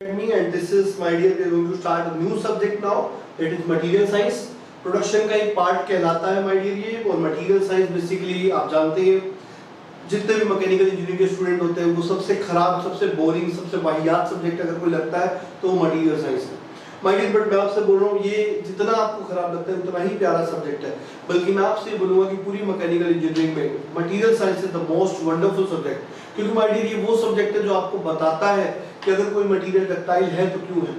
Me and this is my dear, we are going to start a new subject now, that is material science. Production का एक part कहलाता है my dear ये, और material science basically आप जानते हैं जितने भी मैकेनिकल इंजीनियरिंग के स्टूडेंट होते हैं वो सबसे खराब, सबसे बोरिंग, सबसे वाहियात सब्जेक्ट अगर कोई लगता है तो वो मटेरियल साइंस है माय डियर। बट मैं आपसे बोल रहा हूँ ये जितना आपको खराब लगता है उतना ही प्यारा सब्जेक्ट है, बल्कि मैं आपसे बोलूँगा कि पूरी मैकेनिकल इंजीनियरिंग में material science is the most wonderful subject, क्योंकि माय डियर ये वो सब्जेक्ट है जो आपको बताता है कि अगर कोई मटेरियल डक्टाइल है तो क्यों है,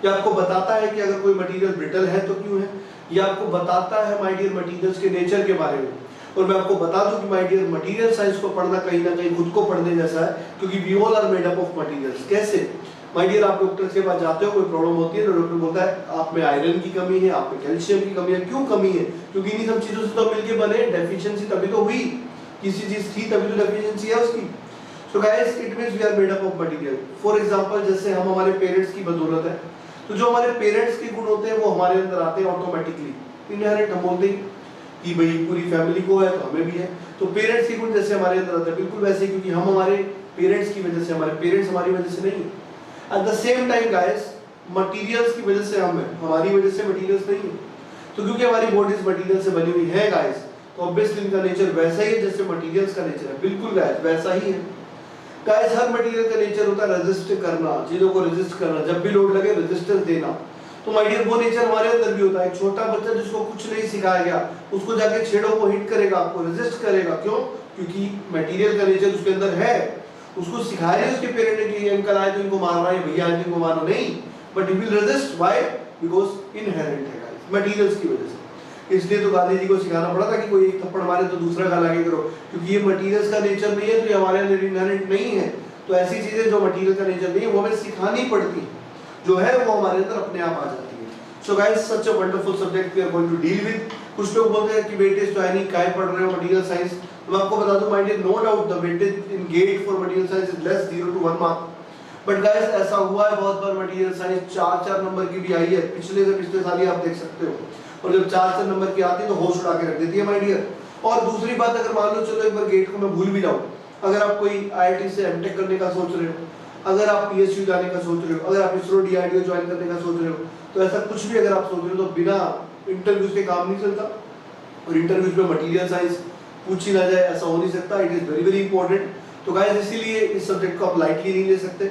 या आपको बताता है कि अगर कोई मटेरियल ब्रिटल है तो क्यों है, या आपको बताता है माय डियर मटेरियल्स के नेचर के बारे में। और मैं आपको बता दूं कि माय डियर मटेरियल साइंस को पढ़ना कहीं ना कहीं खुद को पढ़ने जैसा है, क्योंकि we all are made up of materials. कैसे माय डियर, आप डॉक्टर के पास जाते हो, कोई प्रॉब्लम होती है तो डॉक्टर बोलता है आप में आयरन की कमी है, आप में कैल्शियम की कमी है। क्यों कमी है? क्योंकि इन्हीं सब चीजों से तो मिलके बने, डेफिशिएंसी तभी तो हुई, किसी चीज थी तभी तो डेफिशिएंसी है उसकी। So guys, it means we are made up of material. For example, जैसे हम हमारे पेरेंट्स की बदौलत है, तो जो हमारे पेरेंट्स के गुण होते हैं वो हमारे अंदर आते हैं ऑटोमेटिकली, इनहेरेंट। हम बोलते हैं कि भाई पूरी फैमिली को है तो हमें भी है, तो पेरेंट्स के गुण जैसे हमारे अंदर आते हैं बिल्कुल वैसे, क्योंकि हम हमारे पेरेंट्स की वजह से, हमारे पेरेंट्स हमारी वजह से नहीं है। At the same time guys, materials की वजह से हम हैं, हमारी वजह से मटेरियल्स नहीं है। तो क्योंकि हमारी बॉडीज मटेरियल से बनी हुई है गाइस, तो ऑब्वियसली इनका नेचर वैसा ही है जैसे मटेरियल्स का नेचर है, बिल्कुल गाइस वैसा ही है। गाइस हर मटेरियल का नेचर होता है रेजिस्ट करना, चीजों को रेजिस्ट करना, जब भी लोड लगे रेजिस्टेंस देना। तो माय डियर वो नेचर हमारे अंदर भी होता है। एक छोटा बच्चा जिसको कुछ नहीं सिखाया गया, उसको जाके छेड़ो वो हिट करेगा, आपको रेजिस्ट करेगा। क्यों? क्योंकि मटेरियल का नेचर उसके अंदर है। उसको सिखाया नहीं उसके पेरेंट ने कि अंकल आए तो इनको मारना है, भैया आए तो इनको मारना नहीं, but he will resist. Why? Because inherent है गाइस, मटेरियल्स की वजह से। इसलिए तो गांधी जी को सिखाना पड़ा था कि कोई एक थप्पड़ मारे तो दूसरा गाल आगे करो, क्योंकि ये मटेरियल्स का नेचर नहीं है, तो ये हमारे अंदर इनहेरेंट नहीं है। तो ऐसी चीजें जो मटेरियल का नेचर नहीं है वो हमें सिखानी पड़ती है, जो है वो हमारे अंदर अपने आप आ जाती है। So guys such a wonderful subject we are going to deal with. कुछ लोग बोलते हैं कि वेटेज तो है नहीं, काहे पढ़ रहे हो मटेरियल साइंस। तो मैं आपको बता दूं my dear, no doubt the weightage in GATE for material science is less 0 to 1 mark. But guys ऐसा हुआ है बहुत बार मटेरियल साइंस 4-4 नंबर की भी आई है, पिछले से पिछले साल ही आप देख सकते हो। और जब 4-4 नंबर की आती है तो होश उड़ा के रख देती है माय डियर। और दूसरी बात, अगर मान लो चलो एक बार गेट को मैं भूल भी जाऊं, अगर आप कोई आईआईटी से एमटेक करने का सोच रहे हो, अगर आप पीएसयू जाने का सोच रहे हो, अगर आप इसरो डीआरडीओ ज्वाइन करने का सोच रहे हो, तो ऐसा कुछ भी अगर आप सोच रहे हो तो बिना इंटरव्यूज के काम नहीं चलता। और इंटरव्यूज में मटेरियल साइंस पूछी ना जाए ऐसा हो नहीं सकता, it is very very important. तो गाइस इसीलिए इस सब्जेक्ट को आप लाइटली नहीं ले सकते।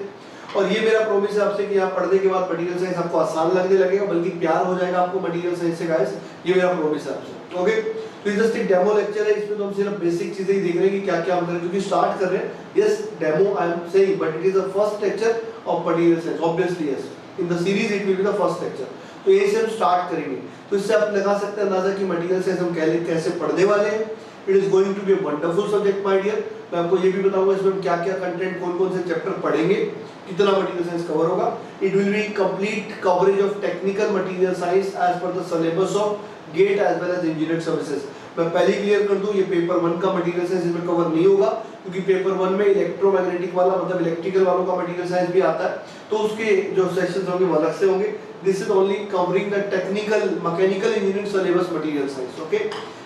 और ये मेरा प्रॉमिस है आपसे कि यहाँ पढ़ने के बाद मटेरियल साइंस आपको आसान लगने लगेगा, बल्कि प्यार हो जाएगा आपको मटेरियल साइंस से गाइस, ये मेरा प्रॉमिस है आपसे। ओके, तो ये जस्ट एक डेमो लेक्चर है, इसमें तो हम सिर्फ बेसिक चीजें ही देख रहे हैं कि क्या क्या हम करें, क्योंकि स्टार्ट कर रहे हैं। Yes demo I am saying, but it is the first lecture of material science, obviously yes, in the series it will be the first lecture. तो यही से हम स्टार्ट करेंगे। तो इससे आप लगा सकते हैं अंदाजा कि मटेरियल साइंस हम कैसे पढ़ने वाले हैं। It is going to be a wonderful subject my dear. मैं आपको ये भी बताऊंगा इसमें हम क्या क्या कंटेंट, कौन कौन से चैप्टर पढ़ेंगे, कितना मटेरियल साइंस कवर होगा। It will be complete coverage of technical material science as per the syllabus of GATE as well as engineering services. मैं पहले क्लियर कर दूं, ये पेपर 1 का मटेरियल साइंस इसमें कवर नहीं होगा, क्योंकि पेपर 1 में इलेक्ट्रोमैग्नेटिक वाला मतलब इलेक्ट्रिकल वालों का मटेरियल साइंस भी आता है, तो उसके जो सेक्शंस होंगे वो अलग से होंगे। This is only covering the technical mechanical engineering syllabus material science. Okay,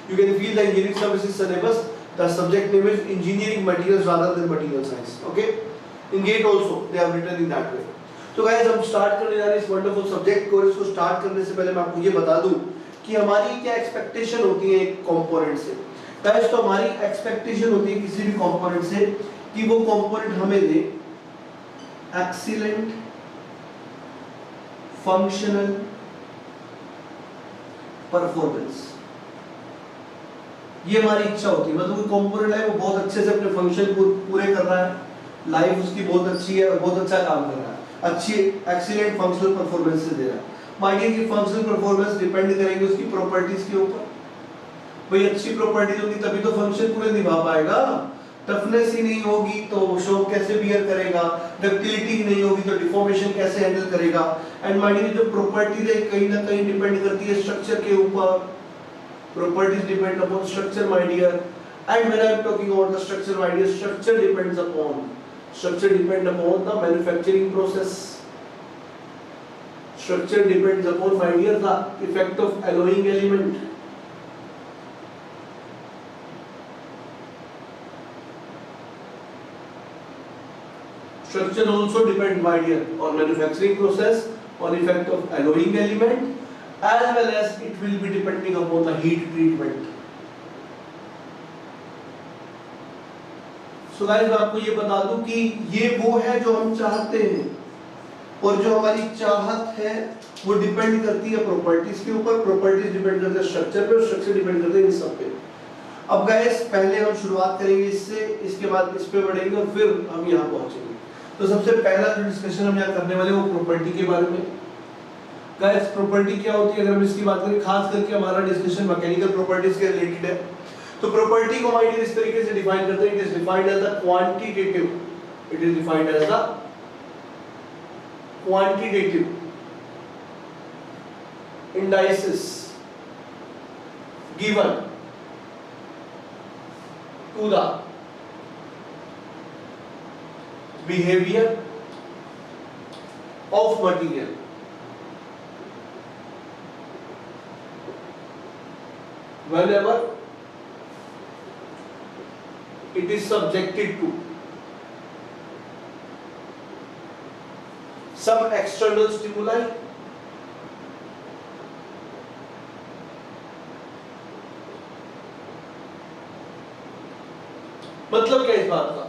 you can feel the engineering services syllabus, the subject name is engineering materials rather than material science. Okay, in gate also they have written in that way। तो guys हम start करने जा रहे हैं इस wonderful subject को। इसको start करने से पहले मैं आपको ये बता दूं कि हमारी क्या एक्सपेक्टेशन होती है एक कंपोनेंट से। गाइस तो हमारी एक्सपेक्टेशन होती है किसी भी कंपोनेंट से कि वो कंपोनेंट हमें दे एक्सीलेंट फंक्शनल परफॉर्मेंस। ये हमारी इच्छा होती है, मतलब कोई कंपोनेंट है वो बहुत अच्छे से अपने फंक्शन पूरे कर रहा है, लाइफ उसकी बहुत अच्छी है और बहुत अच्छा काम कर रहा है, अच्छी एक्सीलेंट फंक्शनल परफॉर्मेंस से दे रहा है। मानिए कि फंक्शनल परफॉर्मेंस डिपेंड करेंगे उसकी प्रॉपर्टीज के ऊपर। भाई अच्छी प्रॉपर्टीज होगी तभी तो फंक्शन पूरे निभा पाएगा। टफनेस ही नहीं होगी तो शॉक कैसे बियर करेगा, डक्टिलिटी ही नहीं होगी तो डिफॉर्मेशन कैसे हैंडल करेगा। एंड मानिए जो प्रॉपर्टीज है कहीं ना कहीं डिपेंड करती है स्ट्रक्चर के ऊपर। Properties depend upon structure my dear, and when I am talking about the structure my dear, structure depends upon structure depend upon the manufacturing process. Structure depends upon my dear the effect of alloying element. Structure also depends, my dear, on manufacturing process, on effect of alloying element, as well as it will be depending upon the heat treatment. So guys, मैं आपको ये बता दूं कि ये वो है जो हम चाहते हैं, और जो हमारी चाहत है वो डिपेंड करती है प्रॉपर्टीज के ऊपर, प्रॉपर्टीज डिपेंड करते हैं स्ट्रक्चर पे, और स्ट्रक्चर डिपेंड करते हैं इन सब पे। अब गाइस पहले हम शुरुआत करेंगे इससे, इसके बाद इस पे बढ़ेंगे और फिर हम यहाँ पहुंचेंगे। तो सबसे पहला जो डिस्कशन हम यहाँ करने वाले वो प्रॉपर्टी के बारे में। गाइस प्रॉपर्टी क्या होती है, अगर हम इसकी बात करें, खास करके हमारा डिस्कशन मैकेनिकल प्रॉपर्टीज के रिलेटेड है। तो प्रॉपर्टी को हम इस तरीके से डिफाइन करते हैं, it is defined as the quantitative, it is defined as the quantitative indices given to the behavior of material whenever it is subjected to some external stimuli मतलब क्या इस बात का,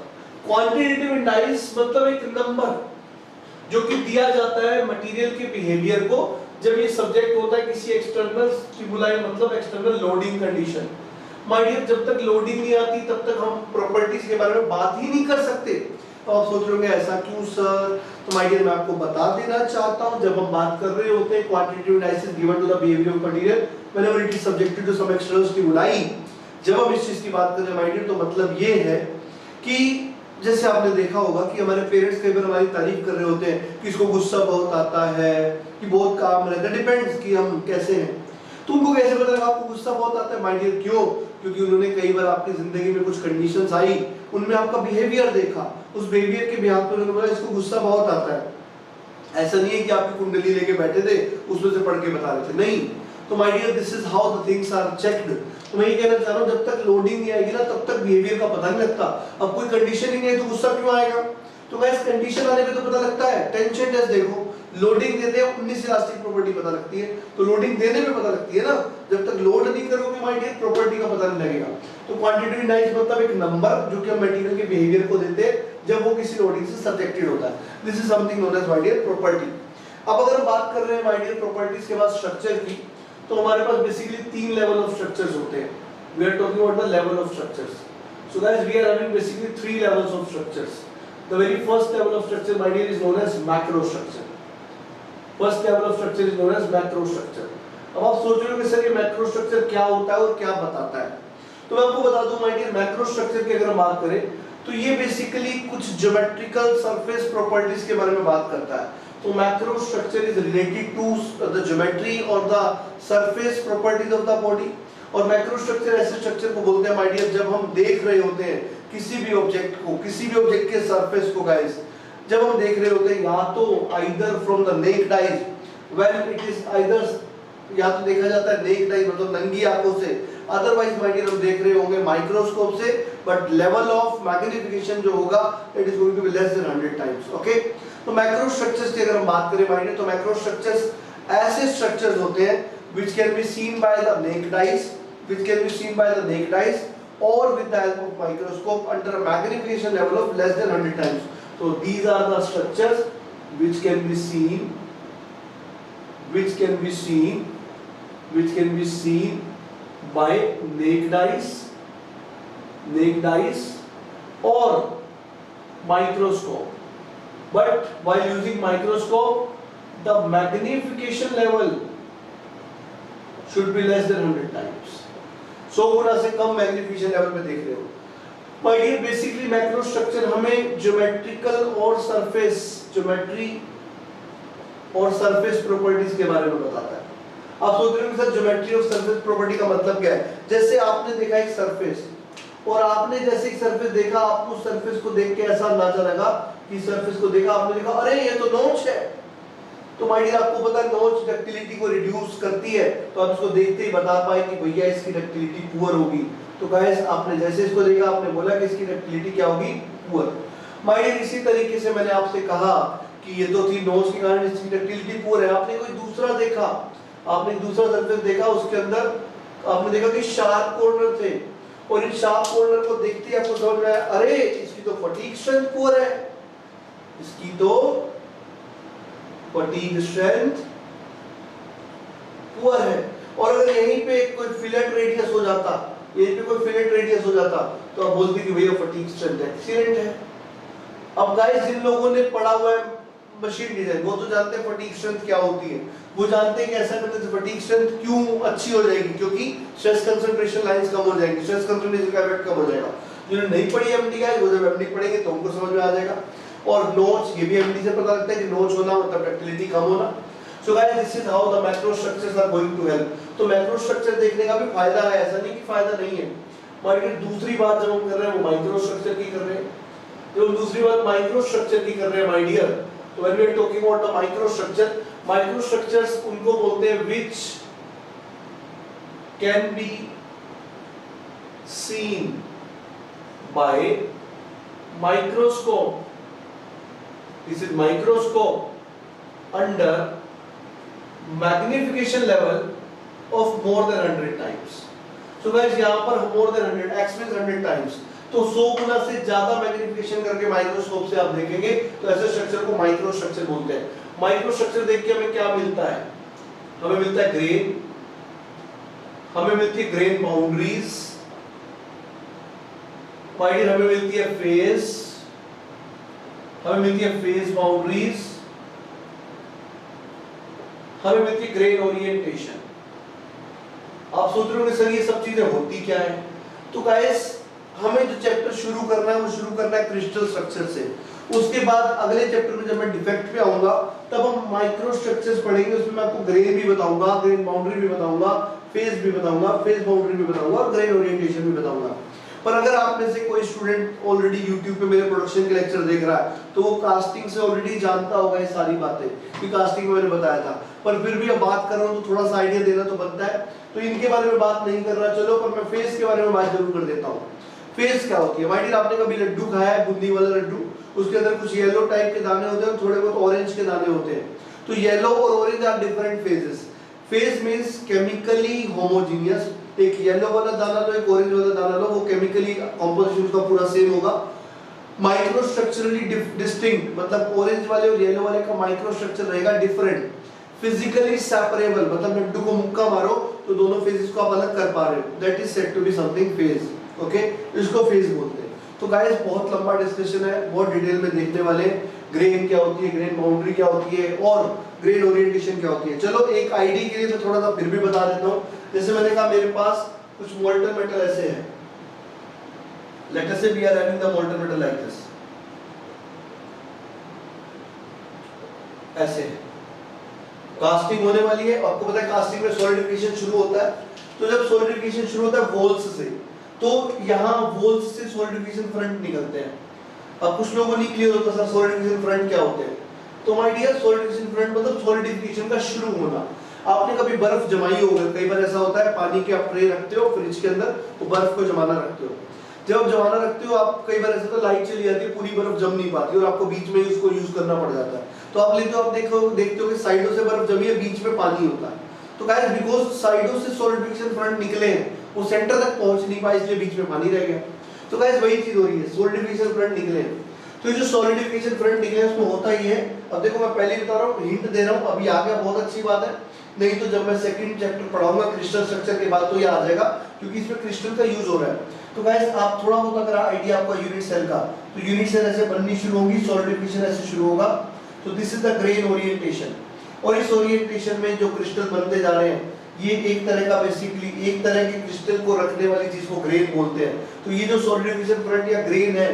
क्वांटिटेटिव इंडाइस मतलब एक नंबर जो कि दिया जाता है मटेरियल के बिहेवियर को जब ये सब्जेक्ट होता है किसी एक्सटर्नल स्टिमुलाई, मतलब external loading condition. My dear, जब तक लोडिंग नहीं आती तब तक हम प्रॉपर्टीज के बारे में बात ही नहीं कर सकते। तो आप सोच रहे होंगे ऐसा क्यों सर? तो माय डियर, मैं आपको बता देना चाहता हूं, जब हम बात कर रहे होते हैं quantitative indices given to the behaviour of material whenever it is subjected to some external stimuli, जब हम इस चीज की बात कर रहे हैं माय डियर, तो मतलब ये है कि जैसे आपने देखा होगा कि हमारे पेरेंट्स कई बार हमारी तारीफ कर रहे होते हैं कि इसको गुस्सा बहुत आता है, कि बहुत काम रहता है, डिपेंड्स कि हम कैसे हैं। तो उनको कैसे पता लगा आपको गुस्सा बहुत आता है माय डियर? क्यों? क्योंकि उन्होंने कई बार आपकी जिंदगी में कुछ कंडीशंस आई, उनमें आपका बिहेवियर देखा, उस बिहेवियर के बिहाफ पर उन्होंने बोला इसको गुस्सा बहुत आता है। ऐसा नहीं है कि आपकी कुंडली लेके बैठे थे उसमें से पढ़ के बता रहे थे, नहीं। तो my dear, this is how the things are checked. तो मैं ये कहना चाह रहा हूं, जब तक लोडिंग नहीं आएगी ना तब तक बिहेवियर का पता नहीं लगता। अब कोई कंडीशन ही नहीं है तो गुस्सा क्यों आएगा? तो गाइस कंडीशन आने पे तो पता लगता है। टेंशन टेस्ट देखो, लोडिंग देते हैं 19 इलास्टिक प्रॉपर्टी पता लगती है, तो लोडिंग देने में पता लगती है ना। जब तक लोड नहीं करोगे माय डियर, प्रॉपर्टी का पता नहीं लगेगा। तो क्वांटिटेटिव इंडाइस मतलब एक नंबर जो कि हम मटेरियल के बिहेवियर को देते हैं जब वो किसी लोडिंग से सब्जेक्टेड होता है। This is something known as my dear property. अब अगर हम बात कर रहे हैं माय डियर प्रॉपर्टीज के बाद स्ट्रक्चर की, तो हमारे पास बेसिकली 3 लेवल ऑफ स्ट्रक्चर्स होते हैं। We are talking about the level of structures. So guys, we are having basically 3 levels of structures. The very first level of structure, my dear, is known as macro structure. First level of structure is known as macro structure. अब आप सोच रहे हो कि sir ये macro structure क्या होता है और क्या बताता है? तो मैं आपको बता दूं माय डियर, मैक्रो स्ट्रक्चर की अगर हम बात करें तो ये बेसिकली कुछ ज्योमेट्रिकल सरफेस प्रॉपर्टीज के बारे में बात करता है। तो macro structure is related to the geometry और the surface properties of the body. और मैक्रो स्ट्रक्चर ऐसे स्ट्रक्चर को बोलते हैं माय डियर जब हम देख रहे होते हैं किसी भी ऑब्जेक्ट को, किसी भी ऑब्जेक्ट के सरफेस को गाइस, जब हम देख रहे होते हैं या तो either from the naked eyes, when it is either, या तो देखा जाता है नेक्ड आई मतलब नंगी आंखों से, अदरवाइज माय डियर हम देख रहे होंगे माइक्रोस्कोप से, बट लेवल ऑफ मैग्निफिकेशन जो होगा it is going to be less than 100 times. Okay, तो मैक्रो स्ट्रक्चर्स की अगर हम बात करें माय डियर, तो मैक्रो स्ट्रक्चर्स ऐसे स्ट्रक्चर्स होते हैं which can be seen by the naked eyes, which can be seen by the naked eyes or with the help of microscope under a magnification level of less than 100 times. So these are the structures which can be seen, which can be seen, which can be seen by naked eyes or microscope. But while using microscope, the magnification level should be less than 100 times. 100 गुना से कम magnification level पे देख रहे हो। पर ये basically macro structure हमें geometrical और surface, geometry और सरफेस प्रॉपर्टीज के बारे में बताता है। आप सोच रहे हो कि सर ज्योमेट्री और सरफेस प्रॉपर्टी का मतलब क्या है? जैसे आपने देखा एक सरफेस, और आपने जैसे एक सरफेस देखा, आपको सरफेस को देख के ऐसा अंदाजा लगा कि सरफेस को देखा, आपने देखा अरे ये तो नोच है। तो माय डियर आपको पता है नोच डक्टिलिटी को रिड्यूस करती है, तो आप इसको देखते ही बता पाए कि भैया इसकी डक्टिलिटी पुअर होगी। तो गाइस आपने जैसे इसको देखा आपने बोला कि इसकी डक्टिलिटी क्या होगी? पुअर। माय डियर इसी तरीके से मैंने आपसे कहा कि ये तो थी नोज के कारण इसकी डक्टिलिटी पुअर है। आपने कोई दूसरा देखा, आपने दूसरा सर्फेस देखा, उसके अंदर आपने देखा कि शार्प कॉर्नर थे, और इन शार्प कॉर्नर को देखते ही आपको समझ में आया अरे इसकी तो फटीग स्ट्रेंथ पुअर है, इसकी तो फटीग स्ट्रेंथ पुअर है। और अगर यहीं पे कोई फिलेट रेडियस हो जाता, यहीं पे कोई फिलेट रेडियस हो जाता, तो आप बोलते कि भैया फटीग स्ट्रेंथ एक्सीलेंट है। अब गाइस जिन लोगों ने पढ़ा हुआ है मशीन डिजाइन, वो तो जानते हैं फटीग स्ट्रेंथ क्या होती है, वो जानते हैं कि ऐसा करने से फटीग स्ट्रेंथ क्यों अच्छी हो जाएगी, क्योंकि स्ट्रेस कंसंट्रेशन लाइंस कम हो जाएंगी, स्ट्रेस कंसंट्रेशन का इफेक्ट कम हो जाएगा। जिन्होंने नहीं पढ़ी एमडी गाइस, वो जब एमडी पढ़ेंगे तो उनको समझ में आ जाएगा। और नोच, ये भी एमडी से पता लगता है कि नोच होना मतलब डक्टिलिटी कम होना। So guys this is how the macro structures are going to help. तो मैक्रो स्ट्रक्चर देखने का भी फायदा है, ऐसा नहीं कि फायदा नहीं है। माइक्रो दूसरी बात जब हम कर रहे हैं वो माइक्रो स्ट्रक्चर की कर रहे हैं, जो दूसरी बात माइक्रो स्ट्रक्चर की कर रहे हैं माय डियर। तो when we are talking about the micro structures उनको बोलते हैं which can be seen by microscope. This is microscope under magnification level of more than 100 times. So guys यहां पर more than 100 x means 100 times, तो 100 गुना से ज्यादा magnification करके microscope से आप देखेंगे तो ऐसे स्ट्रक्चर को माइक्रो स्ट्रक्चर बोलते हैं। माइक्रो स्ट्रक्चर देख के हमें क्या मिलता है? हमें मिलता है ग्रेन, हमें मिलती है ग्रेन बाउंड्रीज, हमें मिलती है फेज, हमें मिलती है फेज बाउंड्रीज, हमें मिलती है ग्रेन ओरिएंटेशन। आप सोच रहे होंगे सर ये सब चीजें होती क्या है? तो गाइस हमें जो चैप्टर शुरू करना है वो शुरू करना है क्रिस्टल स्ट्रक्चर से। उसके बाद अगले चैप्टर में जब मैं डिफेक्ट पे आऊंगा तब हम माइक्रो स्ट्रक्चर्स पढ़ेंगे। उसमें मैं आपको ग्रेन भी बताऊंगा, ग्रेन बाउंड्री भी बताऊंगा, फेज भी बताऊंगा, फेज बाउंड्री भी बताऊंगा और ग्रेन ओरिएंटेशन भी बताऊंगा। पर अगर आप में से कोई स्टूडेंट ऑलरेडी YouTube पे मेरे प्रोडक्शन के लेक्चर देख रहा है तो वो कास्टिंग से ऑलरेडी जानता होगा ये सारी बातें, कि कास्टिंग में मैंने बताया था। पर फिर भी अब बात कर रहा हूँ तो थोड़ा सा आइडिया देना तो बनता है, तो इनके बारे में बात नहीं कर रहा, चलो पर मैं फेज के बारे में बात जरूर कर देता हूँ। फेज क्या होती है? माय डियर आपने कभी लड्डू खाया है, बूंदी वाला लड्डू? उसके अंदर कुछ येलो टाइप के दाने होते हैं, थोड़े बहुत ऑरेंज के दाने होते हैं। तो येलो और orange are different phases. Phase means chemically homogeneous. एक येलो वाला दाना लो, एक ऑरेंज वाला दाना लो, वो केमिकली कंपोजिशन उसका पूरा सेम होगा। माइक्रो स्ट्रक्चरली डिस्टिंक्ट, मतलब ऑरेंज वाले और येलो वाले का माइक्रो स्ट्रक्चर रहेगा डिफरेंट। फिजिकली सेपरेबल, मतलब लड्डू को मुक्का मारो तो दोनों फेजेस को आप अलग कर पा रहे हो, that is said to be something phase. Okay, इसको फेज बोलते हैं। तो गाइस बहुत लंबा डिस्कशन है, बहुत डिटेल में देखने वाले। ग्रेन क्या होती है, ग्रेन बाउंड्री क्या होती है और ग्रेन ओरिएंटेशन क्या होती है। चलो एक आईडी के लिए मैं थोड़ा सा फिर भी बता देता हूँ। जैसे मैंने कहा मेरे पास कुछ मोल्टन मेटल ऐसे है, let us say we are having the molten metal like this, ऐसे है। कास्टिंग होने वाली है, आपको पता है कास्टिंग में सॉलिडिफिकेशन शुरू होता है। तो जब सॉलिडिफिकेशन शुरू होता है वॉल्स से, तो यहाँ वॉल्स से सॉलिडिफिकेशन फ्रंट निकलते हैं। अब कुछ लोगों को नहीं क्लियर होता सर सॉलिडिफिकेशन फ्रंट क्या होते हैं। तो माय डियर सॉलिडिफिकेशन फ्रंट मतलब सॉलिडिफिकेशन का शुरू होना। आपने कभी बर्फ जमाई होगा, कई बार ऐसा होता है पानी के आप ट्रे रखते हो फ्रिज के अंदर, तो बर्फ को जमाना रखते हो। जब आप जमाना रखते हो आप कई बार ऐसा तो लाइट चली जाती है, पूरी बर्फ जम नहीं पाती और आपको बीच में ही उसको यूज करना पड़ जाता है। तो आप लेते हो, आप देखते हो कि साइडों से बर्फ जमी है, बीच में पानी होता है। तो गाइस बिकॉज़ साइडों से सॉलिडिफिकेशन फ्रंट निकले हैं, वो सेंटर तक पहुंच नहीं पाए, इसलिए बीच में पानी रह गया। तो गाइस वही चीज हो रही है, सॉलिडिफिकेशन फ्रंट निकले हैं। तो ये जो सॉलिडिफिकेशन फ्रंट निकले हैं उसमें होता ही है। अब देखो मैं पहले बता रहा हूँ, हिंट दे रहा हूँ, अभी आ गया बहुत अच्छी बात है। नहीं तो जब मैं सेकंड चैप्टर पढ़ाऊंगा क्रिस्टल स्ट्रक्चर के बाद तो ये आ जाएगा, क्योंकि इसमें क्रिस्टल का यूज हो रहा है। तो गाइस आप थोड़ा बहुत अगर आइडिया आपका यूनिट सेल का, तो यूनिट सेल ऐसे बननी शुरू होगी, सॉलिडिफिकेशन ऐसे शुरू होगा। तो this is the grain orientation. और इस ओरिएंटेशन में जो क्रिस्टल बनते जा रहे हैं, ये एक तरह का बेसिकली एक तरह के क्रिस्टल को रखने वाली चीज को ग्रेन बोलते हैं। तो ये जो सॉलिडिफिकेशन फ्रंट या ग्रेन है,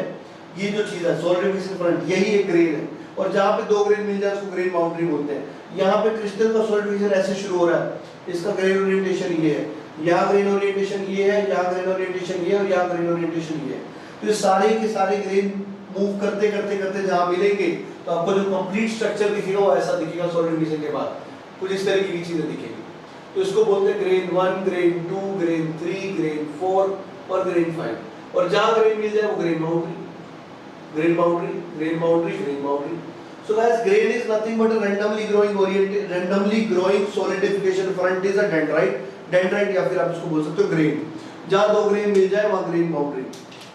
ये जो चीज है सॉलिडिफिकेशन फ्रंट, यही एक ग्रेन है। और जहाँ पे दो ग्रेन मिल जाए उसको ग्रेन बाउंड्री बोलते हैं। यहाँ पे क्रिस्टल का सॉलिडिफिकेशन ऐसे शुरू हो रहा है, इसका ग्रेन ओरिएंटेशन ये है, यहाँ ग्रेन ओरिएंटेशन ये है, यहाँ ग्रेन ओरिएंटेशन ये है और यहाँ ग्रेन ओरिएंटेशन ये है। तो ये सारे के सारे ग्रेन मूव करते करते करते जहाँ मिलेंगे तो आपको जो कंप्लीट स्ट्रक्चर दिखेगा वो ऐसा दिखेगा। सॉलिडिफिकेशन के बाद कुछ इस तरह की चीजें दिखेगी। तो इसको बोलते हैं ग्रेन 1, ग्रेन 2, ग्रेन 3, ग्रेन 4 और ग्रेन 5। और जहाँ ग्रेन मिल जाए वो grain boundary. grain boundary, grain boundary, grain boundary. So guys, grain is nothing but a randomly growing solidification. Front is a dendrite, dendrite या फिर आप इसको बोल सकते हो grain. जहाँ दो grain मिल जाए वहाँ grain boundary.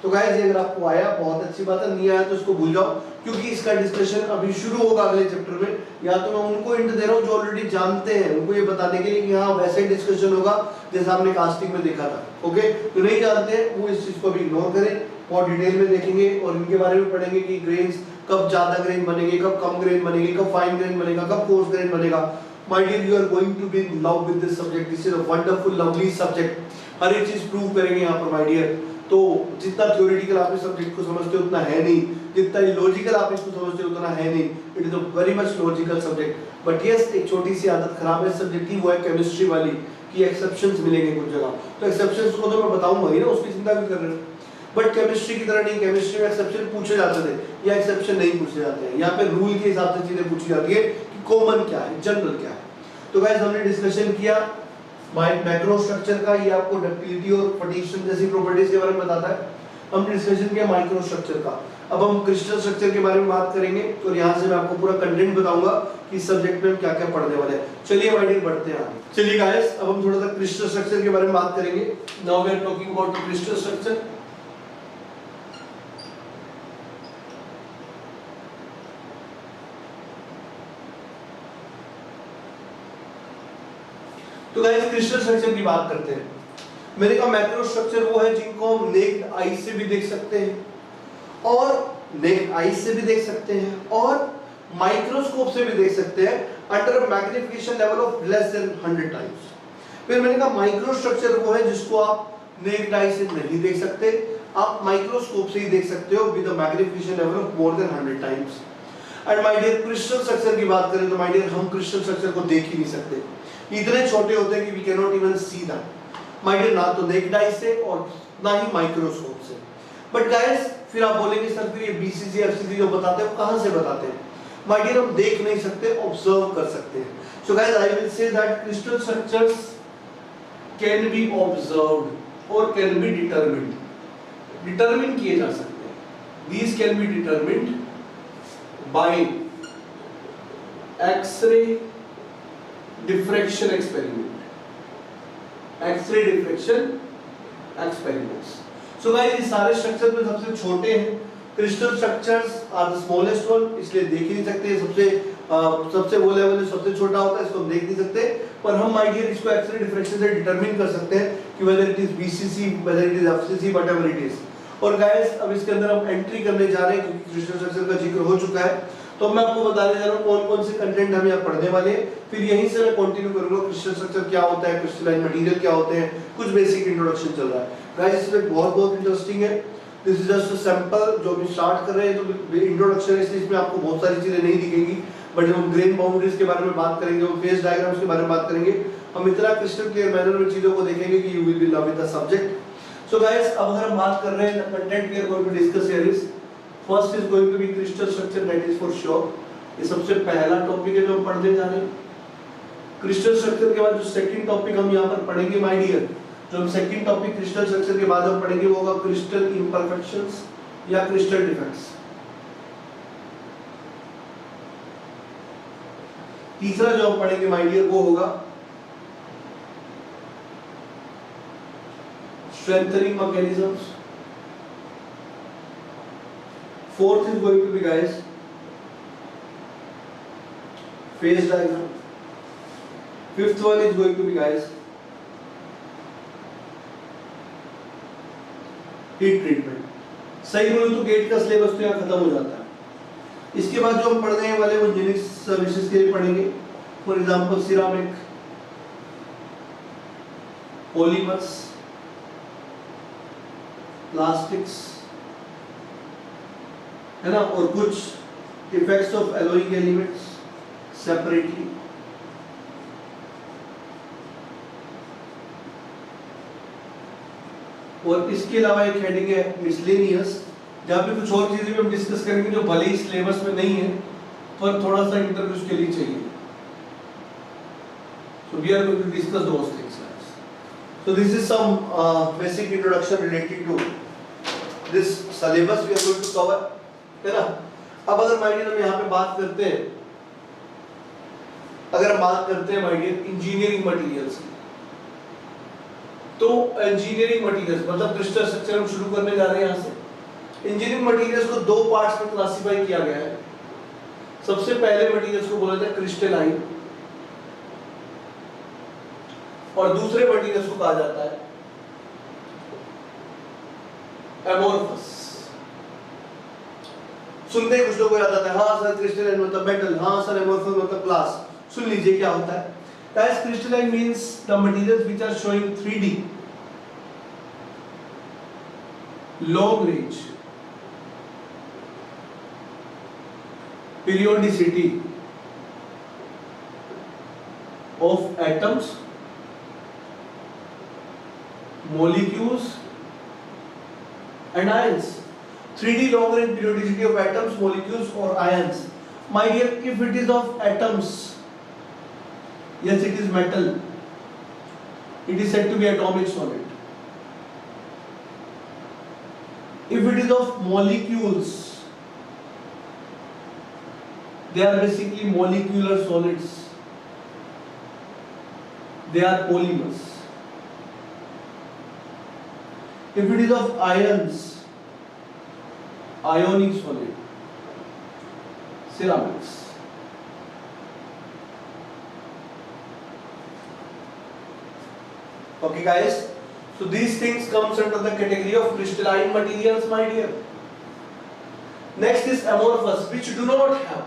तो गाइस ये अगर आपको आया बहुत अच्छी बात है, नहीं आया तो इसको भूल जाओ, क्योंकि इसका डिस्कशन अभी शुरू होगा अगले चैप्टर में। या तो मैं उनको इंट दे रहा हूँ जो ऑलरेडी जानते हैं, उनको ये बताने के लिए कि हाँ वैसे ही डिस्कशन होगा जैसा हमने कास्टिंग में देखा था। ओके, तो नहीं जानते हैं वो इस चीज को भी इग्नोर करें, और डिटेल में देखेंगे और इनके बारे में पढ़ेंगे कि ग्रेन्स कब ज्यादा ग्रेन बनेंगे, कब कम ग्रेन बनेंगे, कब फाइन ग्रेन बनेगा, कब कोर्स ग्रेन बनेगा। My dear, you are going to be in love with this subject. This is a wonderful lovely subject. हर एक चीज प्रूव करेंगे यहाँ पर माय डियर। तो जितना थ्योरेटिकल आप इस सब्जेक्ट को समझते हो उतना है नहीं, जितना लॉजिकल आप इसको समझते हो उतना है नहीं। It is a very much logical subject. But yes, एक छोटी सी आदत खराब है इस सब्जेक्ट की, वो है केमिस्ट्री वाली, कि एक्सेप्शंस मिलेंगे कुछ जगह। तो एक्सेप्शंस को तो मैं बताऊंगा ही ना, उसकी चिंता भी कर रहे हो। बट केमिस्ट्री की तरह नहीं, केमिस्ट्री में एक्सेप्शन पूछे जाते थे, या एक्सेप्शन नहीं पूछे जाते हैं। यहाँ पे रूल के हिसाब से चीजें पूछी जाती है कि कॉमन क्या है, जनरल क्या है। तो गाइस हमने डिस्कशन किया मैक्रो स्ट्रक्चर का, ये आपको डक्टिलिटी और फटीशन जैसी प्रॉपर्टीज के बारे में बताता है। हमने डिस्कशन किया माइक्रो स्ट्रक्चर का। अब हम क्रिस्टल स्ट्रक्चर के बारे में बात करेंगे, और यहाँ से मैं आपको पूरा कंटेंट बताऊंगा कि इस सब्जेक्ट में हम क्या क्या पढ़ने वाले हैं। चलिए माय डियर बढ़ते हैं आगे। चलिए गाइस अब हम थोड़ा सा क्रिस्टल स्ट्रक्चर के बारे में बात करेंगे। Now we are talking about the crystal structure. तो गाइस क्रिस्टल स्ट्रक्चर की बात करते हैं। मैंने कहा मैक्रो स्ट्रक्चर वो है जिनको हम नेक्ड आई से भी देख सकते हैं, और नेक्ड आई से भी देख सकते हैं, और माइक्रोस्कोप से भी देख सकते हैं under a magnification level of less than 100 times. फिर मैंने कहा माइक्रो स्ट्रक्चर वो है जिसको आप नेक्ड आई से नहीं देख सकते, आप माइक्रोस्कोप से ही देख सकते हो with a magnification level of more than 100 times. And my dear crystal structure की बात करें तो माय डियर हम क्रिस्टल स्ट्रक्चर को देख ही नहीं सकते, इतने छोटे होते हैं कि we can not even see that. My dear ना तो नेक्ड आई से और ना ही माइक्रोस्कोप से। बट गाइस फिर आप बोलेंगे सर फिर ये बीसीसी एफसीसी जो बताते हैं वो कहां से बताते हैं? माय डियर हम देख नहीं सकते, ऑब्जर्व कर सकते हैं। So guys I will say that crystal structures can be observed और कैन बी डिटरमिन्ड, डिटरमिन किए जा सकते हैं। These can be determined by X-ray diffraction experiment, X-ray diffraction experiments. So guys ये सारे स्ट्रक्चर में सबसे छोटे हैं। Crystal structures are the smallest one, इसलिए देख ही नहीं सकते। सबसे वो लेवल है सबसे छोटा होता है, इसको हम देख नहीं सकते। पर हम माय डियर इसको एक्स-रे डिफ्रेक्शन से डिटरमिन कर सकते हैं कि whether it is BCC, whether it is FCC, whatever it is. और गाइस अब इसके अंदर हम एंट्री करने जा रहे हैं क्योंकि क्रिस्टल स्ट्रक्चर का जिक्र हो चुका है। तो मैं आपको बताने जा रहा हूँ कौन कौन से कंटेंट हम यहाँ पढ़ने वाले हैं। फिर यहीं से मैं कंटिन्यू करूंगा क्रिस्टल स्ट्रक्चर क्या होता है, क्रिस्टलाइन मटेरियल क्या होते हैं, कुछ बेसिक इंट्रोडक्शन चल रहा है। गाइस इसमें बहुत इंटरेस्टिंग है। This is just a sample जो अभी स्टार्ट कर रहे हैं, तो इंट्रोडक्शन है इसलिए इसमें आपको बहुत सारी चीजें नहीं दिखेंगी। बट जब हम ग्रेन बाउंड्रीज के बारे में बात करेंगे, हम फेस डायग्राम्स के बारे में बात करेंगे, हम इतना क्रिस्टल क्लियर मैनर में चीजों को देखेंगे कि you will be love with the subject. So guys अब अगर हम बात कर रहे हैं the content we are going to discuss here is first is going to be crystal structure, that is for sure. ये सबसे पहला टॉपिक है जो हम पढ़ने जा रहे हैं। क्रिस्टल स्ट्रक्चर के बाद जो सेकंड टॉपिक हम यहाँ पर पढ़ेंगे माय डियर, जो हम सेकंड टॉपिक क्रिस्टल स्ट्रक्चर के बाद हम पढ़ेंगे वो होगा क्रिस्टल इम्परफेक्शंस या क्रिस्टल डिफेक्ट्स। तीसरा जो हम पढ़ेंगे माय डियर वो होगा strengthening mechanisms. Fourth is going to be guys phase diagram. Fifth one is going to be guys heat treatment. सही बोलूं तो गेट का सिलेबस तो यहाँ खत्म हो जाता है। इसके बाद जो हम पढ़ने वाले वो इंजीनियरिंग सर्विसेज के लिए पढ़ेंगे। For example ceramic, polymers, plastics, है ना, और कुछ effects of allowing elements separately. और इसके अलावा एक हेडिंग है मिसलेनियस, जहां पे कुछ और चीजें भी हम डिस्कस करेंगे जो भले ही सिलेबस में नहीं है पर थोड़ा सा इंटरव्यूज के लिए चाहिए। So we are going to discuss those things guys. So this is some basic introduction related to this syllabus we are going to cover. है ना। अब अगर माय डियर हम यहाँ पे बात करते हैं, अगर हम बात करते हैं माय डियर इंजीनियरिंग मटेरियल्स की, तो इंजीनियरिंग मटेरियल्स मतलब क्रिस्टल स्ट्रक्चर हम शुरू करने जा रहे हैं यहाँ से। इंजीनियरिंग मटेरियल्स को दो पार्ट्स में क्लासिफाई किया गया है। सबसे पहले मटेरियल्स को बोला जाता है क्रिस्टलाइन, और दूसरे मटेरियल्स को कहा जाता है एमोर्फस। सुनते ही कुछ लोगों को याद आता है, हाँ सर क्रिस्टलाइन मतलब मेटल, हाँ सर एमोर्फस मतलब ग्लास। सुन लीजिए क्या होता है। Guys, crystalline means the materials which are showing 3D, long range, periodicity of atoms, molecules and ions. 3D long range periodicity of atoms, molecules or ions. My dear, if it is of atoms, yes, it is metal. It is said to be atomic solid. If it is of molecules, they are basically molecular solids. They are polymers. If it is of ions, ionic solid, ceramics. Okay guys, so these things comes under the category of crystalline materials, my dear. Next is amorphous, which do not have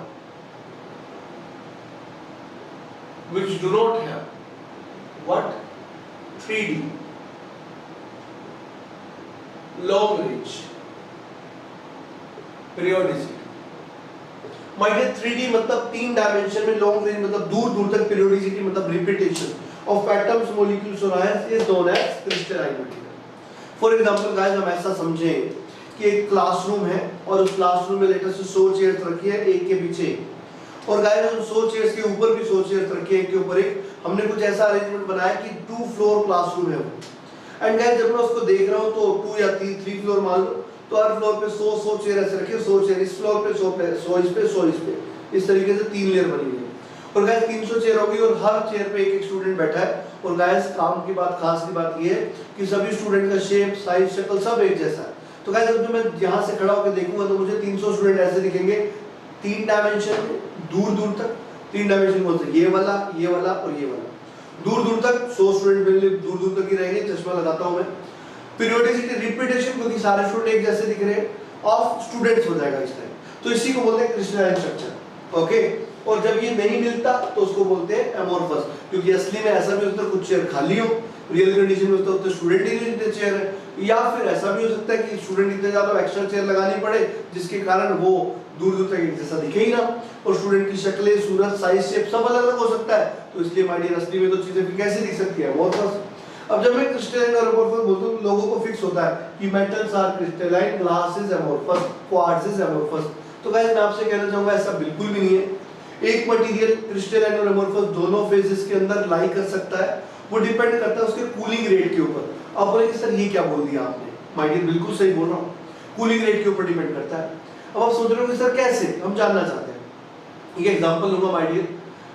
what? 3D long range periodicity. My dear, 3D मतलब 3 dimension में, long range मतलब दूर दूर तक, periodicity मतलब repetition of atoms, molecules or ions is known as crystalline material. For example guys, हम ऐसा समझें कि एक क्लासरूम है और उस क्लासरूम में लेटर से 100 चेयर्स रखी है एक के पीछे, और गाइस उन 100 चेयर्स के ऊपर भी 100 चेयर्स रखी है एक के ऊपर एक। हमने कुछ ऐसा अरेंजमेंट बनाया कि 2 फ्लोर क्लासरूम है वो। एंड गाइस जब मैं उसको देख रहा हूँ तो 2 या 3 फ्लोर मान लो, तो हर फ्लोर पे 100 चेयर ऐसे रखे, 100 चेयर इस फ्लोर पे, 100 इस पे, 100 इस पे, इस तरीके से 3 लेयर बनी हुई है। और गाइस 300 चेयर होगी और हर चेयर पे एक स्टूडेंट बैठा है। और गाइस काम की बात, खास की बात ये है कि सभी स्टूडेंट का शेप, साइज, शक्ल सब एक जैसा है। तो गाइस जब मैं यहाँ से खड़ा होकर देखूंगा तो मुझे 300 स्टूडेंट ऐसे दिखेंगे 3 डायमेंशन में, दूर दूर तक 3 डायमेंशन में, ये वाला और ये वाला, दूर दूर तक 100 स्टूडेंट मिलने दूर दूर तक ही रहेंगे। चश्मा लगाता हूँ मैं। पीरियोडिसिटी, रिपीटेशन, क्योंकि सारे स्टूडेंट एक जैसे दिख रहे हैं, ऑफ स्टूडेंट्स हो जाएगा इस टाइम, तो इसी को बोलते हैं क्रिस्टलाइन स्ट्रक्चर। ओके, और जब ये नहीं मिलता तो उसको बोलते हैं एमोर्फस, क्योंकि असली में ऐसा भी होता है कुछ चेयर खाली हो, रियल कंडीशन में होता है स्टूडेंट ही नहीं इतने चेयर है, या फिर ऐसा भी हो सकता है कि स्टूडेंट इतने ज्यादा एक्स्ट्रा चेयर लगानी पड़े जिसके कारण वो दूर दूर तक एक जैसा दिखे ही ना, और स्टूडेंट की शक्लें, सूरत, साइज, शेप सब अलग अलग हो सकता है। तो इसलिए माय डियर असली में तो चीजें फिर कैसे दिख सकती है, एमोर्फस। अब जब मैं क्रिस्टलाइन और एमोर्फस बोलता हूँ लोगों को फिक्स होता है कि metals are crystalline, glass is amorphous, quartz is amorphous. तो गाइस मैं आपसे कहना चाहूंगा ऐसा बिल्कुल भी नहीं है। एक मटेरियल क्रिस्टलाइन और एमोर्फस दोनों फेजेस के अंदर लाई कर सकता है, वो डिपेंड करता है उसके कूलिंग रेट के ऊपर। अब बोलेंगे सर ये क्या बोल दिया आपने, माय डियर बिल्कुल सही बोल रहा हूँ, कूलिंग रेट के ऊपर डिपेंड करता है। अब आप सोच रहे हो सर कैसे, हम जानना चाहते हैं। एक एग्जांपल लूंगा माय डियर,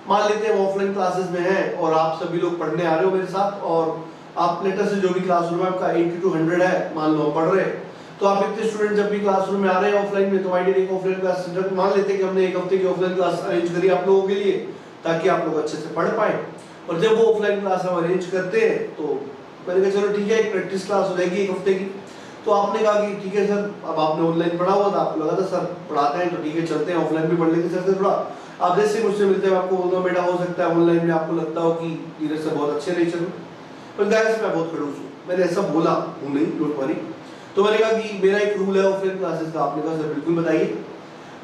मान लेते हैं ऑफलाइन क्लासेस में है और आप सभी लोग पढ़ने आ रहे हो मेरे साथ, और आप लेटर से जो भी क्लासरूम है आपका 80 to 100 है, मान लो पढ़ रहे हैं, तो आप इतने स्टूडेंट जब भी क्लासरूम में आ रहे हैं ऑफलाइन में, तो माय डियर एक ऑफलाइन क्लास मान लेते हैं कि हमने एक हफ्ते की ऑफलाइन क्लास अरेंज करी आप लोगों के लिए ताकि आप लोग अच्छे से पढ़ पाए। और जब वो ऑफलाइन क्लास हम अरेंज करते हैं तो मैंने कहा चलो ठीक है एक प्रैक्टिस क्लास हो जाएगी एक हफ्ते की। तो आपने कहा कि ठीक है सर, अब आपने ऑनलाइन पढ़ा हुआ था, आपको लगा था सर पढ़ाते हैं तो ठीक है चलते हैं ऑफलाइन भी पढ़ लेंगे सर से थोड़ा। आप जैसे मुझसे मिलते हैं आपको बोलता हूँ बेटा हो सकता है ऑनलाइन में आपको लगता हो कि धीरे से बहुत अच्छे नेचर में, पर गाइस मैं बहुत खड़ूस हूँ, मैंने ऐसा बोला हूँ नहीं, डोंट वरी। तो मैंने कहा कि मेरा एक रूल है ऑफलाइन क्लासेस का। आपने कहा सर बिल्कुल बताइए।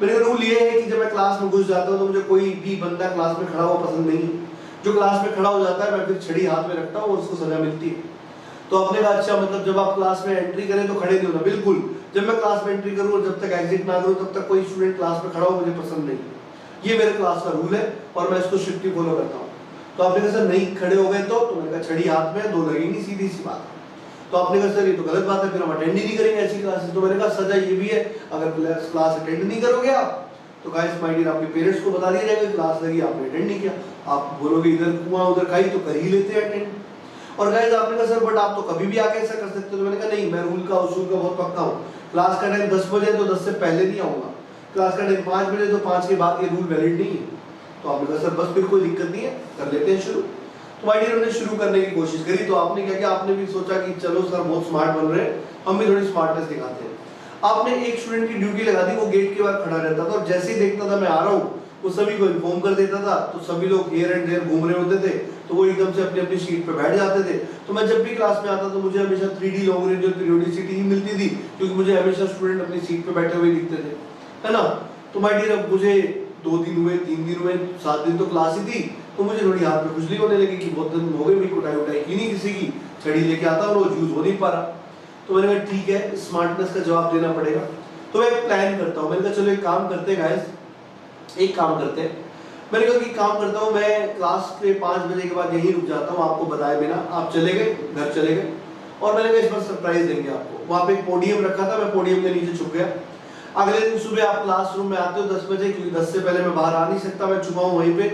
मेरा रूल ये है कि जब मैं क्लास में घुस जाता हूँ तो मुझे कोई भी बंदा क्लास में खड़ा हुआ पसंद नहीं है। जो क्लास में खड़ा हो जाता है मैं फिर छड़ी हाथ में रखता हूँ और उसको सजा मिलती है। तो आपने कहा अच्छा मतलब जब आप क्लास में एंट्री करें तो खड़े नहीं होना, बिल्कुल। जब मैं क्लास में एंट्री करूँ और जब तक एग्जिट ना करूँ तब तक कोई स्टूडेंट क्लास में खड़ा हो मुझे पसंद नहीं। ये मेरे क्लास का रूल है और मैं इसको स्ट्रिक्टली फॉलो करता हूँ। तो आपने कहा सर नहीं खड़े हो गए तो मैंने कहा छड़ी हाथ में दो लगेंगी, सीधी सी बात। तो आपने कहा सर ये तो गलत बात है, फिर हम अटेंड ही नहीं करेंगे ऐसी क्लासेस। तो मैंने कहा सजा ये भी है, अगर क्लास अटेंड नहीं करोगे आप तो गाइस माय डियर आपके पेरेंट्स को बता दिया जाएगा क्लास लगी आपने अटेंड नहीं किया, आप बोलोगे इधर कुआं उधर खाई तो कर ही लेते हैं अटेंड। और गाइस आपने कहा सर बट आप तो कभी भी आके ऐसा कर सकते हो। तो मैंने कहा नहीं, मैं रूल का उसूल का बहुत पक्का हूँ। क्लास का टाइम 10 बजे तो 10 से पहले नहीं आऊंगा, क्लास का टाइम 5 बजे तो 5 के बाद, ये रूल वैलिड नहीं है। तो आपने कहा सर बस फिर कोई दिक्कत नहीं है, कर लेते हैं शुरू। तो माय डियर हमने शुरू करने की कोशिश करी। तो आपने क्या किया, आपने भी सोचा कि चलो सर बहुत स्मार्ट बन रहे हैं, हम भी थोड़ी स्मार्टनेस दिखाते हैं। आपने एक स्टूडेंट की ड्यूटी लगा दी, वो गेट के बाहर खड़ा रहता था और जैसे ही देखता था मैं आ रहा हूँ वो सभी को इन्फॉर्म कर देता था। तो सभी लोग हियर एंड देयर घूम रहे होते थे तो वो एकदम से अपनी अपनी सीट पे बैठ जाते थे। तो मैं जब भी क्लास में आता तो मुझे हमेशा 3D लॉन्ग रेंज और पीरियोडिसिटी ही मिलती थी, क्योंकि मुझे हमेशा स्टूडेंट अपनी सीट पे बैठे हुए दिखते थे, है ना। तो माय डियर अब मुझे 2 दिन हुए, 3 दिन हुए, 7 दिन तो क्लास ही थी, तो मुझे थोड़ी हाथ में खुजली होने लगी कि बहुत दिन हो गए, मेरी कुटाई उटाई की नहीं किसी की, छड़ी लेके आता और वो यूज हो नहीं पा रहा। तो मैंने कहा ठीक है, स्मार्टनेस का जवाब देना पड़ेगा। तो मैं एक प्लान करता हूँ, मैंने कहा चलो एक काम करते हैं गाइस, एक काम करते हैं। मैंने कहा कि काम करता हूँ, मैं क्लास के 5 बजे के बाद यहीं रुक जाता हूँ आपको बताए बिना। आप चले गए, घर चले गए, और मैंने कहा इस बार सरप्राइज देंगे आपको। वहाँ पे एक पोडियम रखा था, मैं पोडियम के नीचे छुप गया। अगले दिन सुबह आप क्लासरूम में आते हो 10 बजे, क्योंकि 10 से पहले मैं बाहर आ नहीं सकता, मैं छुपा हूँ वहीं पे।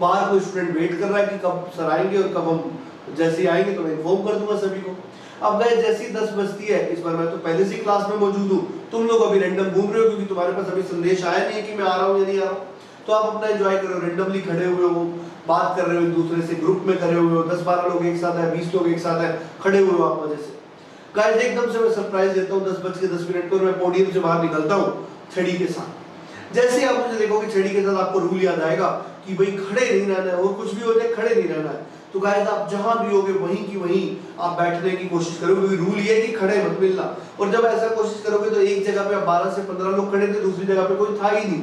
बाहर कोई स्टूडेंट वेट कर रहा है कि कब सर आएंगे और कब हम जैसे ही आएंगे तो मैं इन्फॉर्म कर दूंगा सभी को। अब गए जैसी 10 बजती है, इस बार मैं तो पहले से क्लास में मौजूद हूँ, तुम लोग अभी रैंडम घूम रहे हो क्योंकि तुम्हारे पास अभी संदेश आया नहीं है कि मैं आ रहा हूँ या नहीं आ रहा हूँ। तो आप अपना एंजॉय करो, रैंडमली खड़े हुए हो, बात कर रहे हो एक दूसरे से, ग्रुप में करे हुए हो, 10-12 लोग एक साथ है, 20 लोग एक साथ है, खड़े हुए हो आप मजे से। गाइस एकदम से मैं सरप्राइज देता हूँ 10:10 पर मैं पोडियम से बाहर निकलता हूँ छड़ी के साथ। जैसे ही आप मुझे देखोगे छड़ी के साथ, आपको रूल याद आएगा कि भाई खड़े नहीं रहना है, और कुछ भी हो जाए खड़े नहीं रहना है। तो गाइस आप जहां भी होगे वहीं की वहीं आप बैठने की कोशिश करोगे, क्योंकि रूल ये है कि खड़े मत मिलना। और जब ऐसा कोशिश करोगे तो एक जगह पे आप 12 से 15 लोग खड़े थे, दूसरी जगह पे कोई था ही नहीं।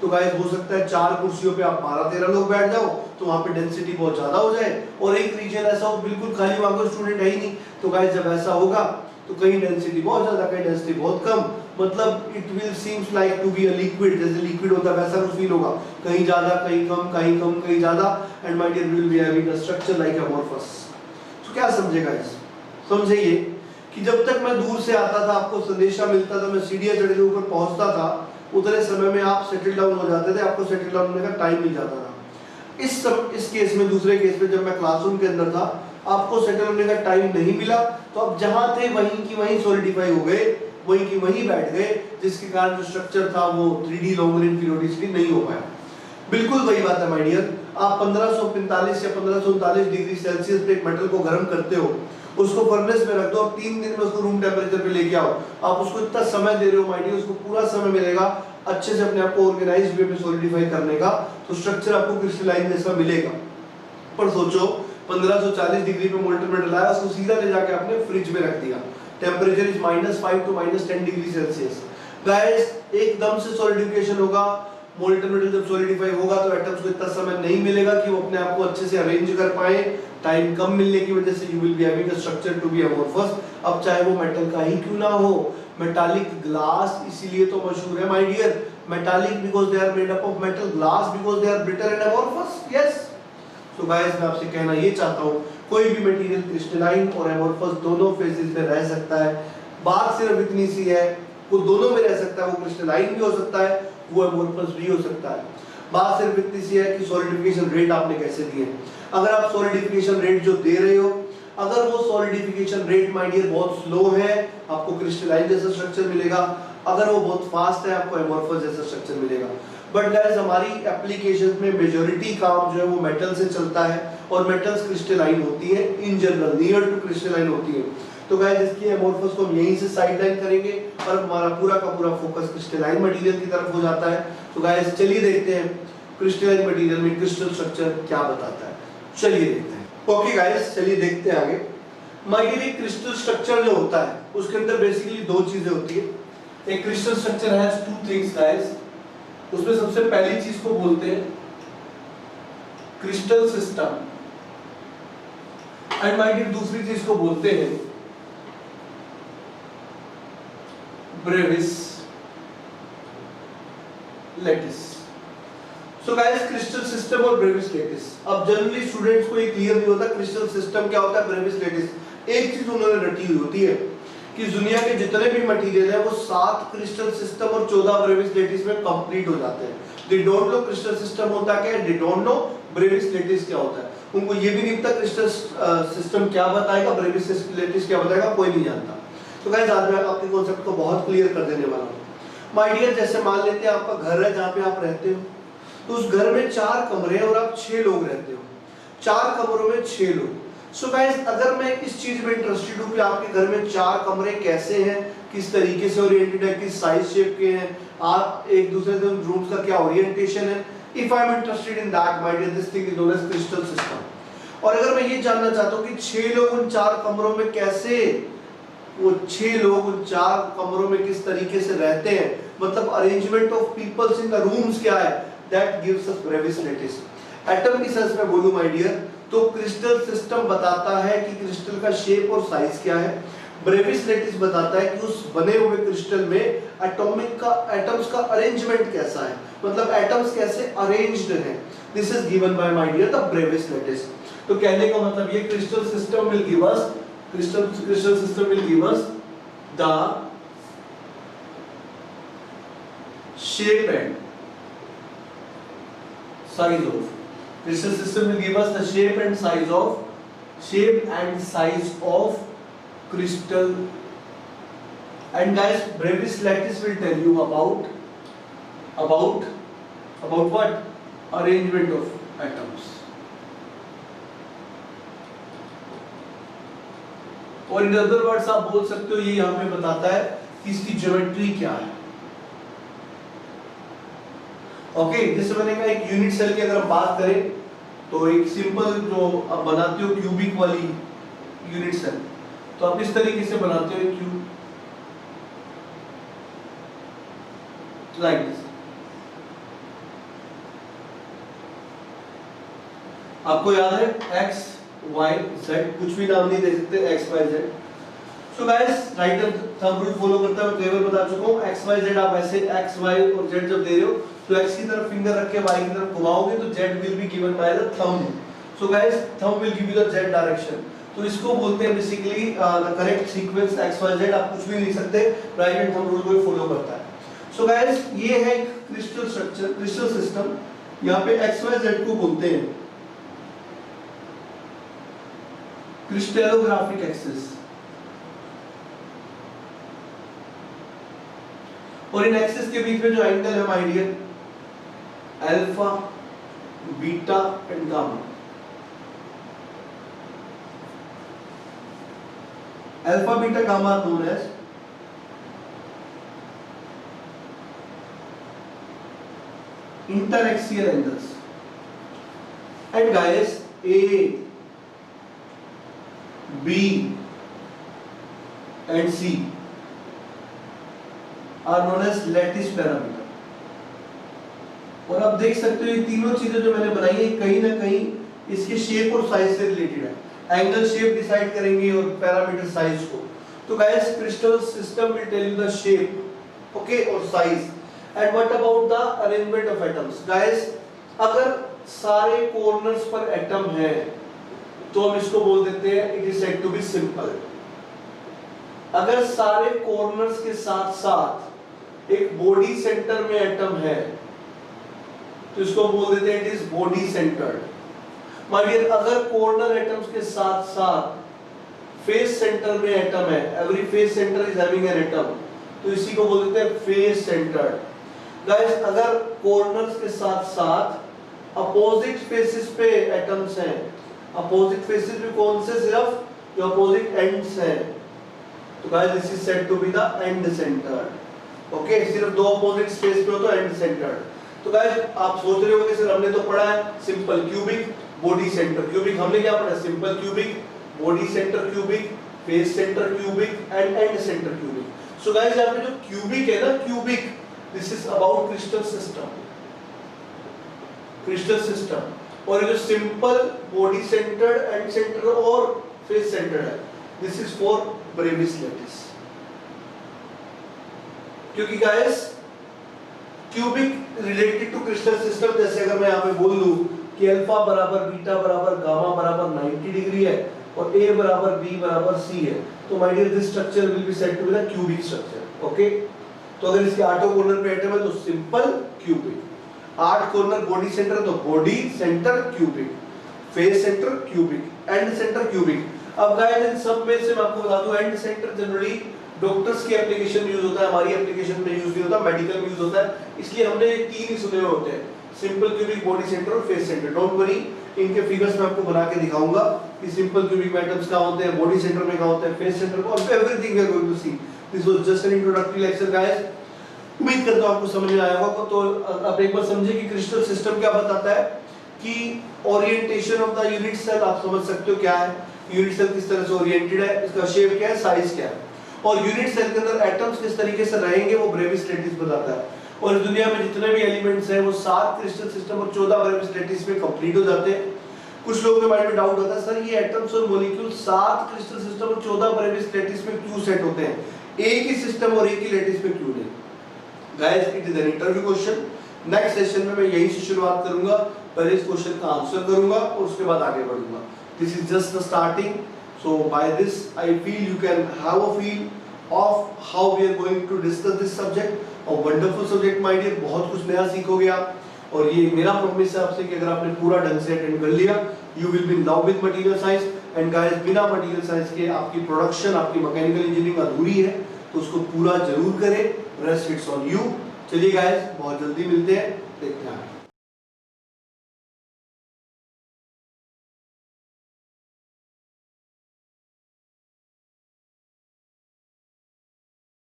तो गाइस हो सकता है 4 कुर्सियों पे आप 12-13 लोग बैठ जाओ, तो वहां पे डेंसिटी बहुत ज्यादा हो जाए, और एक रीजन ऐसा हो बिल्कुल खाली, वहां कोई स्टूडेंट है ही नहीं। तो गाइस जब ऐसा होगा तो कहीं डेंसिटी बहुत ज्यादा, कहीं डेंसिटी बहुत कम, मतलब it will seems like to be a liquid, जैसे लिक्विड होता है वैसा कुछ फील होगा, कहीं ज्यादा कहीं कम, कहीं कम कहीं ज्यादा। And my dear will be having a structure like amorphous. तो क्या समझेगा इस, समझिए कि जब तक मैं दूर से आता था, आपको संदेशा मिलता था, मैं सीढ़ियां चढ़ के ऊपर पहुंचता था, उतने समय में आप सेटल डाउन हो जाते थे, आपको सेटल डाउन होने का टाइम मिल जाता था। इस केस में, दूसरे केस में जब मैं क्लासरूम के अंदर था, आपको सेटल होने का टाइम नहीं मिला, तो अब जहां थे वहीं की वहीं सॉलिडिफाई हो गए, वहीं की वहीं बैठ गए, जिसके कारण जो स्ट्रक्चर था वो 3D लॉन्ग रेंज पीरियोडिसिटी नहीं हो पाया। बिल्कुल वही बात है माय डियर, आप 1545 या 1539 डिग्री सेल्सियस पे एक मेटल को गर्म करते हो, उसको फर्नेस में रख दो और 3 दिन में उसको रूम टेम्परेचर पे लेके आओ, आप उसको इतना समय दे रहे हो माय डियर, उसको पूरा समय मिलेगा अच्छे से अपने आप को ऑर्गेनाइज्ड वे में सॉलिडिफाई करने का, तो स्ट्रक्चर आपको क्रिस्टलाइन जैसा मिलेगा। पर सोचो 1540 डिग्री पे मोल्टन मेटल आया, उसको सीधा ले जाके आपने फ्रिज में रख दिया, temperature is -5 to -10 degree Celsius. Guys एकदम से सॉलिडिफिकेशन होगा, मोल्टन मेटल जब सॉलिडिफाई होगा तो एटम्स को इतना समय नहीं मिलेगा कि वो अपने आप को अच्छे से अरेंज कर पाए, टाइम कम मिलने की वजह से you will be having a structure to be amorphous. अब चाहे वो मेटल का ही क्यों ना हो, मेटालिक ग्लास इसीलिए तो मशहूर है my dear, metallic because they are made up of metal, glass because they are brittle and amorphous. Yes, तो गाइस मैं आपसे कहना ये चाहता हूँ, कोई भी मटेरियल क्रिस्टलाइन और एमोर्फस दोनों फेजेस में रह सकता है। बात सिर्फ इतनी सी है, वो दोनों में रह सकता है, वो क्रिस्टलाइन भी हो सकता है, वो एमोर्फस भी हो सकता है। बात सिर्फ इतनी सी है कि सॉलिडिफिकेशन रेट आपने कैसे दिए। अगर आप सॉलिडिफिकेशन रेट जो दे रहे हो, अगर वो सॉलिडिफिकेशन रेट माय डियर बहुत स्लो है, आपको क्रिस्टलाइन जैसा स्ट्रक्चर मिलेगा, अगर वो बहुत फास्ट है, आपको एमोर्फस जैसा स्ट्रक्चर मिलेगा। बट गाइस हमारी एप्लीकेशंस में मेजॉरिटी काम जो है वो मेटल से चलता है, और मेटल्स क्रिस्टलाइन होती है in general, near to crystalline होती है। तो गाइस इसकी एमोर्फस को हम यहीं से साइडलाइन करेंगे और हमारा पूरा का पूरा फोकस क्रिस्टलाइन मटेरियल की तरफ हो जाता है। तो गाइस चलिए देखते हैं क्रिस्टलाइन मटेरियल में क्रिस्टल स्ट्रक्चर क्या बताता है, चलिए देखते हैं। ओके गाइस चलिए देखते हैं आगे। माय क्रिस्टल स्ट्रक्चर जो होता है उसके अंदर बेसिकली 2 चीजें होती है। एक crystal structure has 2 things guys, उसमें सबसे पहली चीज को बोलते हैं crystal system, and my dear दूसरी चीज को बोलते हैं Bravais lattice. So guys crystal system और ब्रेविस लैटिस, अब जनरली स्टूडेंट्स को ये क्लियर नहीं होता क्रिस्टल सिस्टम क्या होता है, ब्रेविस लैटिस एक चीज उन्होंने रटी हुई होती है कि दुनिया के जितने भी मटेरियल है वो 7 क्रिस्टल सिस्टम और 14 ब्रेविस लेटिस में कंप्लीट हो जाते हैं। They don't know crystal system होता क्या है, they don't know Bravais lattice क्या होता है, उनको ये भी नहीं पता क्रिस्टल सिस्टम क्या बताएगा, ब्रेविस लेटिस क्या बताएगा, कोई नहीं जानता। तो गाइस आज मैं आपके कॉन्सेप्ट को बहुत क्लियर कर देने वाला हूँ। माय डियर, जैसे मान लेते हैं आपका घर है जहाँ पे आप रहते हो, तो उस घर में 4 कमरे हैं और आप 6 लोग रहते हो, 4 कमरों में 6 लोग। सो गाइस अगर मैं इस चीज में इंटरेस्टेड हूँ कि आपके घर में 4 कमरे कैसे हैं, किस तरीके से ओरिएंटेड है, किस साइज शेप के हैं, आप एक दूसरे से रूम्स का क्या ओरिएंटेशन है, if I am interested in that my dear, this thing is known as crystal system. और अगर मैं ये जानना चाहता हूँ कि 6 लोग उन 4 कमरों में कैसे, वो 6 लोग उन 4 कमरों में किस तरीके से रहते हैं, मतलब arrangement of peoples in the rooms क्या है, that gives us Bravais lattice. Atom की सेंस में बोलूं माय डियर, तो क्रिस्टल सिस्टम बताता है कि क्रिस्टल का शेप और साइज क्या है, ब्रेविस लेटिस बताता है कि उस बने हुए क्रिस्टल में एटम्स का अरेंजमेंट कैसा है, मतलब एटम्स कैसे अरेंज्ड हैं। This is given by my dear the Bravais lattice. तो कहने का मतलब ये crystal system will give us crystal system will give us the shape and size of, crystal system will give us the shape and size of crystal. And guys, Brevis lattice will tell you about what? Arrangement of atoms. और in other words आप बोल सकते हो ये यहाँ पे बताता है कि इसकी ज्योमेट्री क्या है। ओके, जैसे मैंने कहा एक यूनिट सेल की अगर हम बात करें तो एक सिंपल जो आप बनाते हो क्यूबिक वाली यूनिट सेल, तो आप इस तरीके से बनाते हो क्यूब, लाइक दिस। आपको याद है x y z, कुछ भी नाम नहीं दे सकते x y z। So guys writer thumb rule follow करता है, मैं कई बार बता चुका हूं। x y z आप ऐसे x y और z जब दे रहे हो तो x की तरफ फिंगर रख के y की तरफ घुमाओगे तो z will be given by the thumb. So guys thumb will give you the z direction, तो इसको बोलते हैं basically the correct sequence x y z। आप कुछ भी लिख सकते हैं, राइट हैंड थंब रूल को फॉलो करता है। सो गाइस ये है क्रिस्टल स्ट्रक्चर, क्रिस्टल सिस्टम। यहां पे x y z को बोलते हैं क्रिस्टलोग्राफिक एक्सिस, और इन एक्सिस के बीच में जो एंगल है my dear, alpha beta and gamma. Alpha beta gamma known as interaxial angles. And guys A B and C are known as lattice parameter। और आप देख सकते हो ये तीनों चीजें जो मैंने बनाई है कहीं ना कहीं इसके शेप और साइज से रिलेटेड है। एंगल शेप डिसाइड करेंगे और पैरामीटर साइज को। तो guys crystal system will tell you the shape, okay, और size. And what about the arrangement of atoms. Guys अगर सारे कॉर्नर्स पर एटम है तो हम इसको बोल देते हैं it is said to be simple. अगर सारे कॉर्नर्स के साथ साथ एक बॉडी सेंटर में एटम है तो इसको बोल देते हैं it is body centred. My dear अगर कॉर्नर एटम्स के साथ साथ फेस सेंटर में एटम है, every face centre is having an atom, तो इसी को बोल देते हैं फेस सेंटर्ड। गाइस अगर कॉर्नर्स के साथ साथ अपोजिट फेसेस पे एटम्स हैं, अपोजिट फेसेस में कौन से, सिर्फ जो अपोजिट एंड्स हैं, तो guys this is said to be the end centred. Okay, सिर्फ दो अपोजिट स्पेस पे हो तो एंड सेंटर्ड। तो गाइस आप सोच रहे होंगे सर हमने तो पढ़ा है simple cubic body centre cubic, हमने क्या पढ़ा, simple cubic, body centre cubic, face centre cubic and end centre cubic. So guys यहां पे जो क्यूबिक है ना, cubic, this is about crystal system, crystal system. और ये जो simple body centred end centre और फेस सेंटर्ड है, this is for Bravais lattice. क्योंकि guys cubic related to crystal system, जैसे अगर मैं यहां पे बोल दूं कि अल्फा बराबर बीटा बराबर गामा बराबर 90 डिग्री है, और A बराबर B बराबर C है, तो my dear this structure will be said to be the cubic structure. Okay, तो अगर इसके 8 कॉर्नर पे एटम है तो simple cubic, 8 corner body centre तो body centre cubic, face centre cubic, end centre cubic. अब गाइस इन सब में से मैं आपको बता दूं एंड सेंटर जनरली डॉक्टर्स के एप्लीकेशन में यूज होता है, हमारी एप्लीकेशन में यूज नहीं होता, मेडिकल में यूज होता है, इसलिए हमने ये तीन ही सुने हुए होते हैं, सिंपल क्यूबिक, बॉडी सेंटर और फेस सेंटर। डोंट वरी, इनके फिगर्स मैं आपको बना के दिखाऊंगा कि सिंपल क्यूबिक एटम्स कहां होते हैं, बॉडी सेंटर में कहां होते हैं, फेस सेंटर में, और everything we are going to see. This was just an introductory lecture guys, उम्मीद करता हूं आपको समझ में आया होगा। तो अब एक बार समझिए कि क्रिस्टल सिस्टम क्या बताता है, कि orientation of the unit cell आप समझ सकते हो क्या है, यूनिट सेल किस तरह से ओरिएंटेड है, इसका शेप क्या है, साइज क्या है, और यूनिट सेल के अंदर एटम्स किस तरीके से रहेंगे वो ब्रेविस लैटिस बताता है। और इस दुनिया में जितने भी एलिमेंट्स हैं वो 7 क्रिस्टल सिस्टम और 14 ब्रेविस लैटिस में कंप्लीट हो जाते हैं। कुछ लोगों के माइंड में डाउट होता है, सर ये एटम्स और मॉलिक्यूल 7 क्रिस्टल सिस्टम और 14 ब्रेविस लैटिस में क्यों सेट होते हैं, एक ही सिस्टम और एक ही लैटिस में क्यों नहीं? Guys it is an interview question. Next session में मैं यही से शुरुआत करूंगा, पहले इस क्वेश्चन का आंसर करूंगा और उसके बाद आगे बढ़ूंगा। This is just the starting, so by this I feel you can have a feel of how we are going to discuss this subject, a wonderful subject my dear, बहुत कुछ नया सीखोगे आप, और ये मेरा प्रॉमिस है आपसे कि अगर आपने पूरा ढंग से अटेंड कर लिया you will be in love with material science, and guys बिना material science के आपकी प्रोडक्शन, आपकी मैकेनिकल इंजीनियरिंग अधूरी है, तो उसको पूरा जरूर करें, rest it's on you। चलिए गाइस बहुत जल्दी मिलते हैं, देखते हैं।